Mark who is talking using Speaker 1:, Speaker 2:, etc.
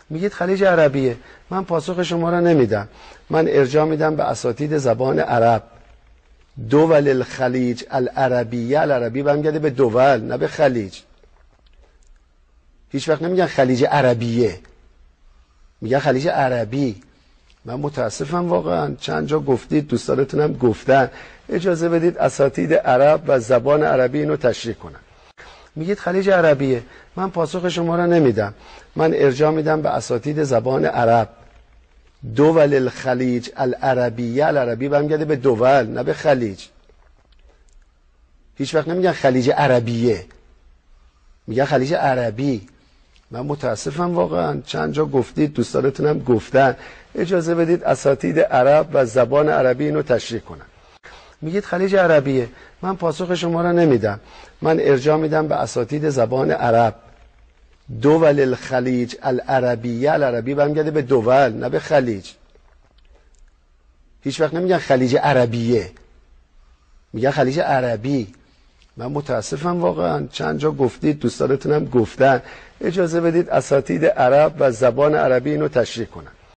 Speaker 1: میگید خلیج عربیه. من پاسخ شما را نمیدم. من ارجاع میدم به اساتید زبان عرب. دول الخلیج العربیه، العربی برمیگرده به دول نه به خلیج. هیچ وقت نمیگن خلیج عربیه، میگن خلیج عربی. من متاسفم واقعا، چند جا گفتید، دوستانتونم گفتن. اجازه بدید اساتید عرب و زبان عربی اینو تشریح کنن. میگید خلیج عربیه. من پاسخ شما را نمیدم. من ارجاع میدم به اساتید زبان عرب. دول الخلیج العربیه، العربی برمیگرده به دول نه به خلیج. هیچ وقت نمیگن خلیج عربیه، میگن خلیج عربی. من متاسفم واقعا، چند جا گفتید، دوستانتونم گفتن. اجازه بدید اساتید عرب و زبان عربی اینو تشریح کنن. میگید خلیج عربیه. من پاسخ شما را نمیدم. من ارجاع میدم به اساتید زبان عرب. دول الخلیج العربیه، العربی برمیگرده به دول نه به خلیج. هیچ وقت نمیگن خلیج عربیه، میگن خلیج عربی. من متاسفم واقعا، چند جا گفتید، دوستانتونم گفتن. اجازه بدید اساتید عرب و زبان عربی اینو تشریح کنن.